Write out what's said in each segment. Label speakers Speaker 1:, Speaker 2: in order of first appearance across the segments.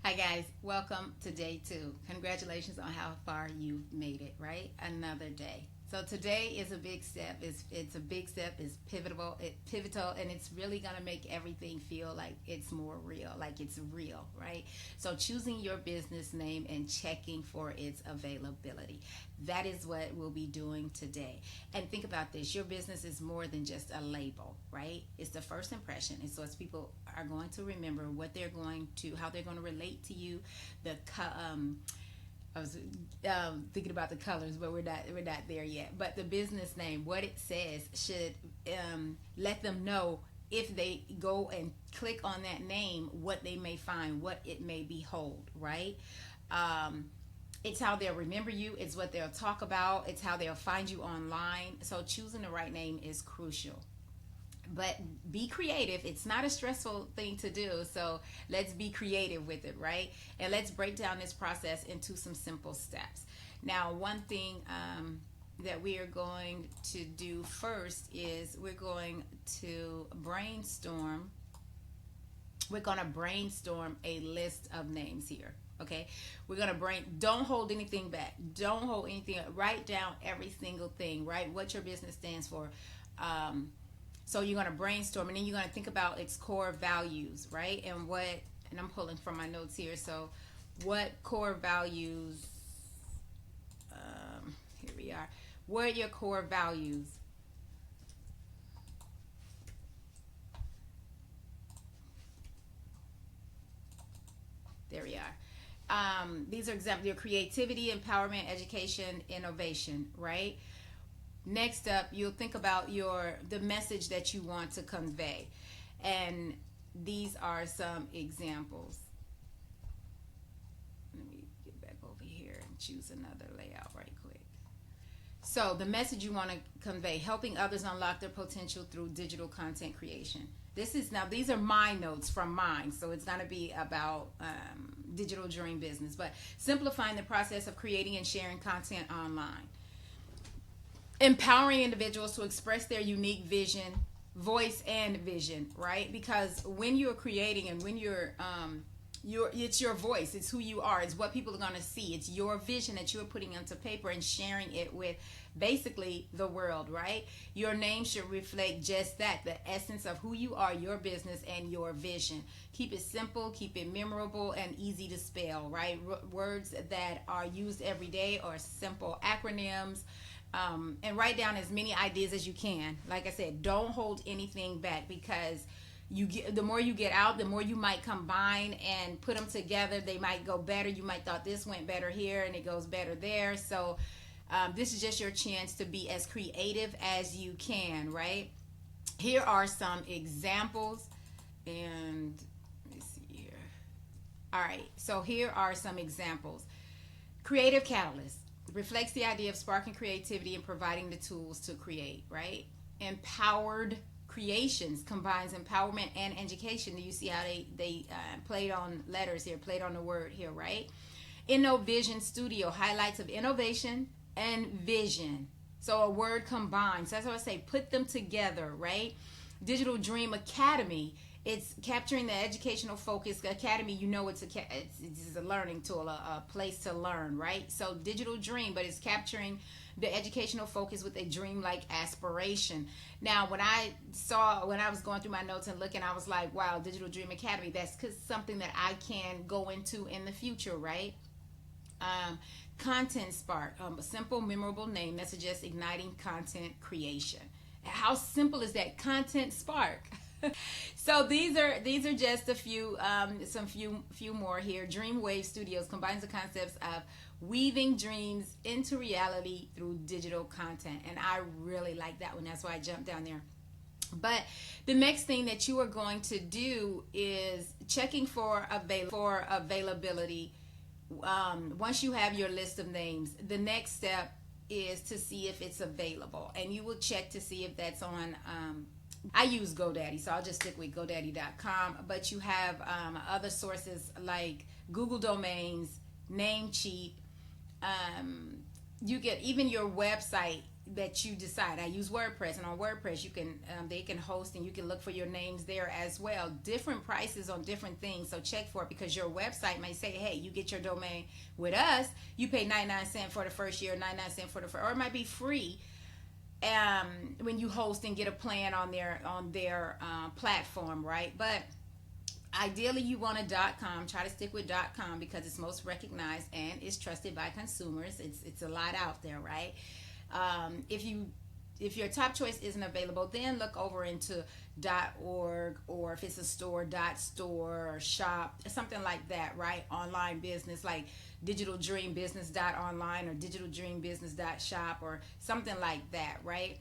Speaker 1: Hi guys, welcome to day 2. Congratulations on how far you've made it, right? Another day. So today is a big step. It's a big step. It's pivotal, and it's really gonna make everything feel like it's more real, like it's real, right? So choosing your business name and checking for its availability. That is what we'll be doing today. And think about this: your business is more than just a label, right? It's the first impression, and so it's people are going to remember what they're going to, how they're going to relate to you, I was thinking about the colors, but we're not there yet. But the business name, what it says, should let them know if they go and click on that name, what they may find, what it may behold, right? It's how they'll remember you. It's what they'll talk about. It's how they'll find you online. So choosing the right name is crucial. But be creative. It's not a stressful thing to do, so let's be creative with it, right? And let's break down this process into some simple steps. Now, one thing that we are going to do first is we're going to brainstorm a list of names here. Okay, we're gonna don't hold anything back. Don't hold anything. Write down every single thing, right? What your business stands for. So you're going to brainstorm, and then you're going to think about its core values, right? And I'm pulling from my notes here. So what core values, here we are. What are your core values? There we are. These are examples: your creativity, empowerment, education, innovation, right? Next up, you'll think about the message that you want to convey. And these are some examples. Let me get back over here and choose another layout right quick. So the message you want to convey: helping others unlock their potential through digital content creation. These are my notes from mine, so it's going to be about digital dream business, but simplifying the process of creating and sharing content online. Empowering individuals to express their unique voice and vision, right? Because when you're creating and when it's your voice, it's who you are, it's what people are going to see, it's your vision that you're putting onto paper and sharing it with basically the world, right? Your name should reflect just that, the essence of who you are, your business, and your vision. Keep it simple, keep it memorable, and easy to spell, right? Words that are used every day or simple acronyms. And write down as many ideas as you can. Like I said, don't hold anything back, because the more you get out, the more you might combine and put them together. They might go better. You might thought this went better here and it goes better there. So this is just your chance to be as creative as you can, right? Here are some examples, and let me see here. All right, so here are some examples. Creative catalyst reflects the idea of sparking creativity and providing the tools to create, right? Empowered creations combines empowerment and education. Do you see how they played on letters here, played on the word here, right? Innovision Studio, highlights of innovation and vision. So a word combined. So that's what I say, put them together, right? Digital Dream Academy, it's capturing the educational focus. Academy, it's a learning tool, a place to learn, right? So digital dream, but it's capturing the educational focus with a dream-like aspiration. Now, when I was going through my notes and looking, I was like, wow, Digital Dream Academy, that's something that I can go into in the future, right? Content Spark, a simple, memorable name that suggests igniting content creation. How simple is that? Content Spark. So these are just a few few more here. Dreamwave Studios combines the concepts of weaving dreams into reality through digital content, and I really like that one. That's why I jumped down there. But the next thing that you are going to do is checking for availability. Once you have your list of names, the next step is to see if it's available, and you will check to see if that's on. I use GoDaddy, so I'll just stick with GoDaddy.com. But you have other sources like Google Domains, Namecheap. You get even your website that you decide. I use WordPress, and on WordPress you can they can host, and you can look for your names there as well. Different prices on different things, so check for it, because your website may say, hey, you get your domain with us, you pay 99 cents for the first year, 99 cents for the first, or it might be free when you host and get a plan on their platform, right? But ideally you want a .com. Try to stick with .com because it's most recognized and it's trusted by consumers. It's a lot out there, right? If your top choice isn't available, then look over into .org, or if it's a store, .store or shop, something like that, right? Online business like Digital Dream Business .online or Digital Dream Business .shop or something like that, right?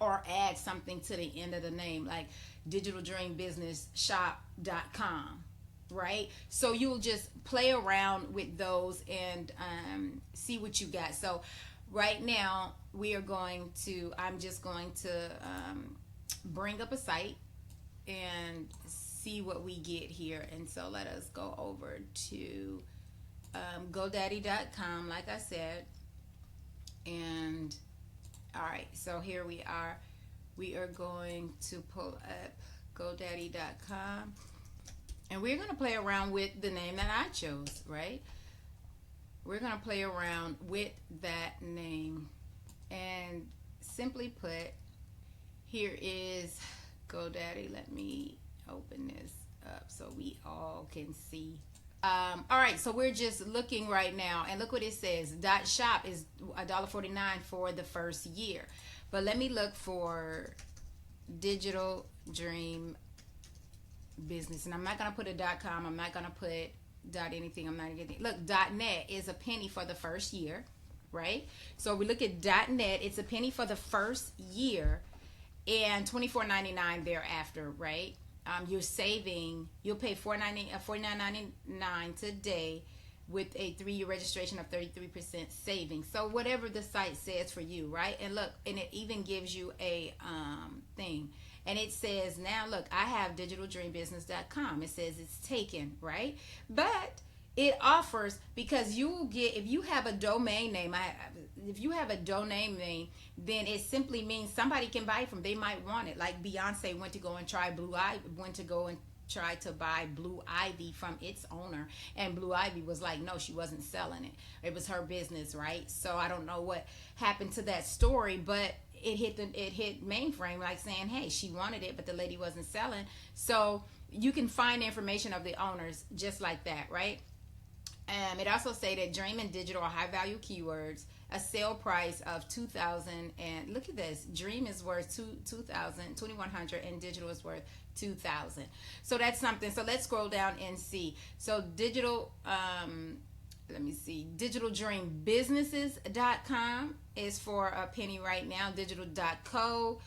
Speaker 1: Or add something to the end of the name like Digital Dream Business Shop.com, right? So you'll just play around with those and see what you got. So right now I'm just going to bring up a site and see what we get here. And so let us go over to GoDaddy.com, like I said. And all right, so here we are. We are going to pull up GoDaddy.com, and we're going to play around with the name that I chose, right? We're going to play around with that name, and simply put, here is GoDaddy. Let me open this up so we all can see. All right, so we're just looking right now, and look what it says. .shop is $1.49 for the first year. But let me look for Digital Dream Business, and I'm not gonna put a .com. I'm not gonna put .anything. I'm not getting. Look, .net is a penny for the first year, right? So we look at .net. It's a penny for the first year, and $24.99 thereafter, right? You're saving. You'll pay $49.99 today, with a 3-year registration of 33% savings. So whatever the site says for you, right? And look, and it even gives you a thing, and it says, now look, I have digitaldreambusiness.com. It says it's taken, right? But it offers, because you will get, if you have a domain name, then it simply means somebody can buy it from. They might want it. Like Beyonce went to go and try tried to buy Blue Ivy from its owner, and Blue Ivy was like, no, she wasn't selling it. It was her business, right? So I don't know what happened to that story, but it hit mainframe, like saying, hey, she wanted it, but the lady wasn't selling. So you can find information of the owners just like that, right? It also say that Dream and Digital are high value keywords. A sale price of $2,000, and look at this. Dream is worth $2,100, and Digital is worth $2,000. So that's something. So let's scroll down and see. So digital, let me see. DigitalDreamBusinesses.com is for a penny right now. Digital.co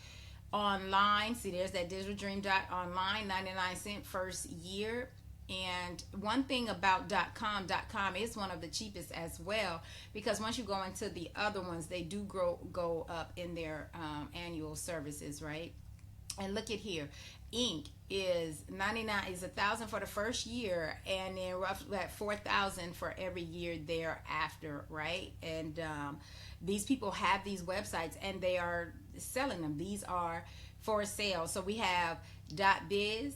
Speaker 1: online. See, there's that DigitalDream.online, 99 cents first year. And one thing about .com is one of the cheapest as well, because once you go into the other ones, they do go up in their annual services, right? And look at here, Inc. is $1,000 for the first year, and then roughly at $4,000 for every year thereafter, right? And these people have these websites, and they are selling them. These are for sale. So we have .biz.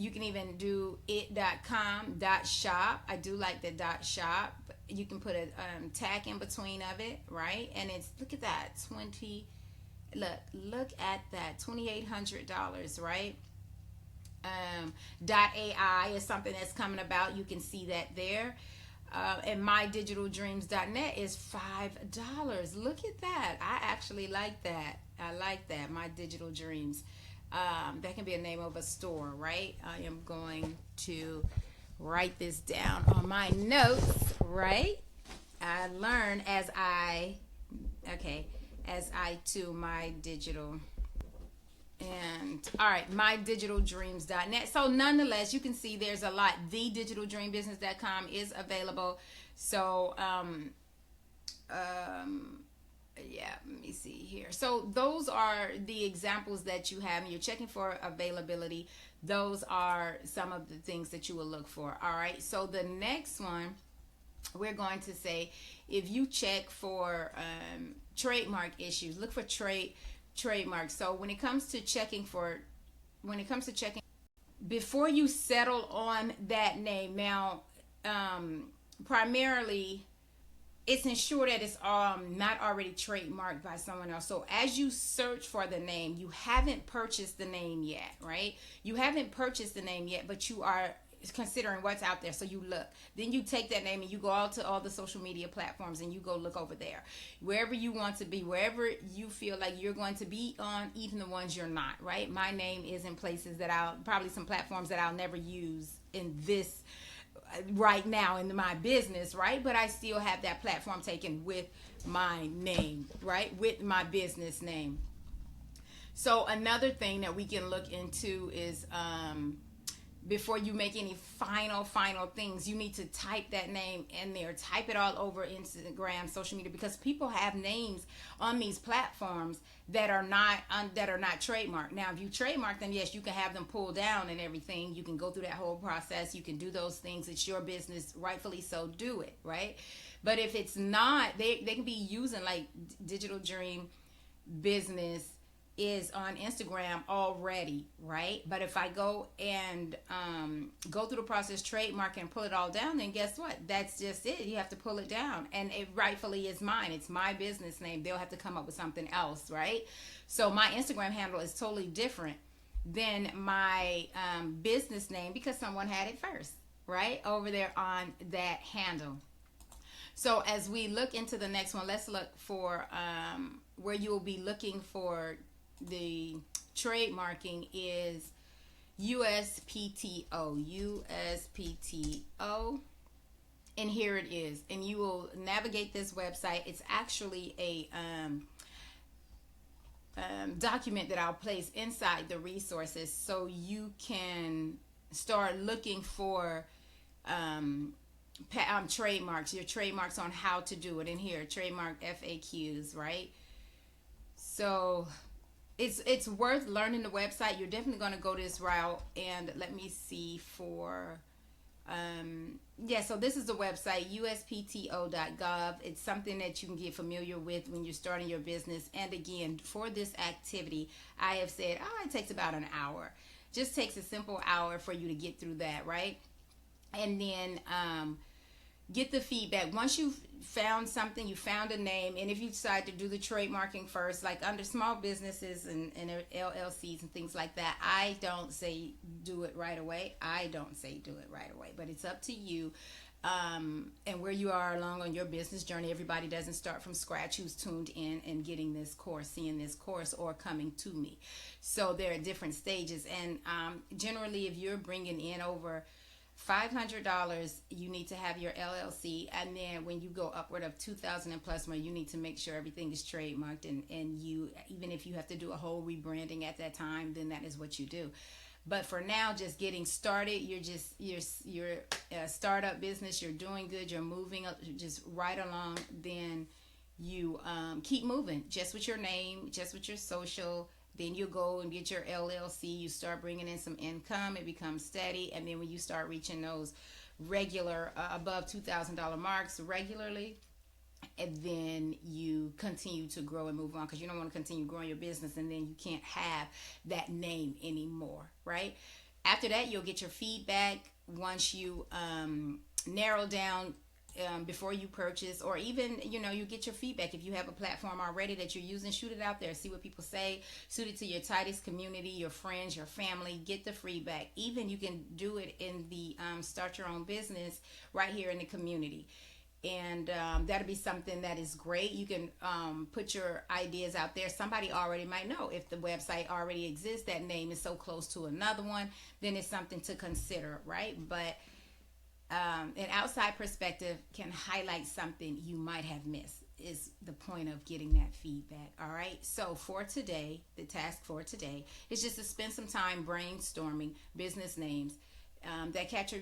Speaker 1: You can even do it.com, .shop. I do like the .shop. You can put a tag in between of it, right? And it's, look at that, look at that, $2,800, right? .ai is something that's coming about. You can see that there. And mydigitaldreams.net is $5. Look at that. I actually like that. I like that. My Digital Dreams. That can be a name of a store, right? I am going to write this down on my notes, right? I learn as I to my digital. And all right, mydigitaldreams.net. So nonetheless, you can see there's a lot. TheDigitalDreamBusiness.com is available. So yeah, let me see here. So those are the examples that you have, and you're checking for availability. Those are some of the things that you will look for. All right, so the next one, we're going to say, if you check for trademark issues. Look for trademarks. So when it comes to checking, before you settle on that name, now primarily it's ensured that it's not already trademarked by someone else. So as you search for the name, you haven't purchased the name yet, right? You haven't purchased the name yet, but you are considering what's out there. So you look, then you take that name and you go out to all the social media platforms and you go look over there, wherever you want to be, wherever you feel like you're going to be on, even the ones you're not, right? My name is in places that probably some platforms that I'll never use in this right now in my business, right? But I still have that platform taken with my name, right? With my business name. So another thing that we can look into is before you make any final things, you need to type that name in there. Type it all over Instagram, social media, because people have names on these platforms that are not trademarked. Now, if you trademark them, yes, you can have them pulled down and everything. You can go through that whole process. You can do those things. It's your business, rightfully so. Do it, right? But if it's not, they can be using, like, Digital Dream Business is on Instagram already, right? But if I go and go through the process, trademark and pull it all down, then guess what? That's just it. You have to pull it down, and it rightfully is mine. It's my business name. They'll have to come up with something else, right? So my Instagram handle is totally different than my business name because someone had it first, right? Over there on that handle. So as we look into the next one, let's look for where you will be looking for the trademarking is USPTO, and here it is. And you will navigate this website. It's actually a document that I'll place inside the resources so you can start looking for trademarks, your trademarks on how to do it. In here, trademark FAQs, right? So it's worth learning the website. You're definitely going to go this route. And let me see for so this is the website, uspto.gov. It's something that you can get familiar with when you're starting your business. And again, for this activity, I have said it takes about an hour. Just takes a simple hour for you to get through that, right? And then get the feedback. Once you've found something, you found a name, and if you decide to do the trademarking first, like under small businesses and LLCs and things like that, I don't say do it right away. But it's up to you and where you are along on your business journey. Everybody doesn't start from scratch who's tuned in and getting this course, seeing this course, or coming to me. So there are different stages, and generally if you're bringing in over $500, you need to have your LLC, and then when you go upward of $2,000 and plus more, you need to make sure everything is trademarked, and you, even if you have to do a whole rebranding at that time, then that is what you do. But for now, just getting started, you're a startup business, you're doing good, you're moving up, just right along, then you keep moving, just with your name, just with your social. Then you go and get your LLC. You start bringing in some income. It becomes steady. And then when you start reaching those regular above $2,000 marks regularly, and then you continue to grow and move on, because you don't want to continue growing your business and then you can't have that name anymore, right? After that, you'll get your feedback once you narrow down before you purchase, or even you get your feedback. If you have a platform already that you're using, shoot it out there, see what people say, suit it to your tightest community, your friends, your family. Get the feedback. Even you can do it in the start your own business right here in the community, and that'll be something that is great. You can put your ideas out there. Somebody already might know. If the website already exists, that name is so close to another one, then it's something to consider, right? But an outside perspective can highlight something you might have missed, is the point of getting that feedback. All right. So for today, the task for today is just to spend some time brainstorming business names that capture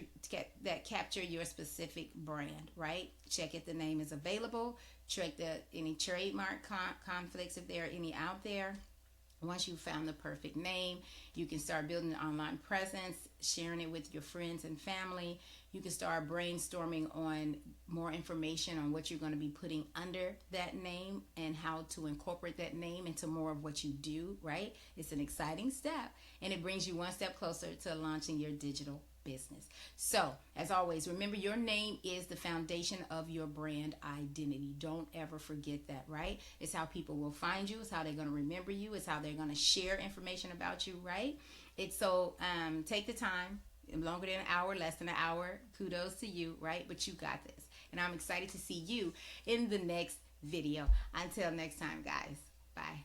Speaker 1: your specific brand, right? Check if the name is available. Check any trademark conflicts, if there are any out there. Once you've found the perfect name, you can start building an online presence sharing it with your friends and family. You can start brainstorming on more information on what you're going to be putting under that name and how to incorporate that name into more of what you do, right? It's an exciting step, and it brings you one step closer to launching your digital business. So, as always, remember your name is the foundation of your brand identity. Don't ever forget that, right? It's how people will find you. It's how they're going to remember you. It's how they're going to share information about you, right? It's so take the time. Longer than an hour, less than an hour. Kudos to you, right? But you got this. And I'm excited to see you in the next video. Until next time, guys. Bye.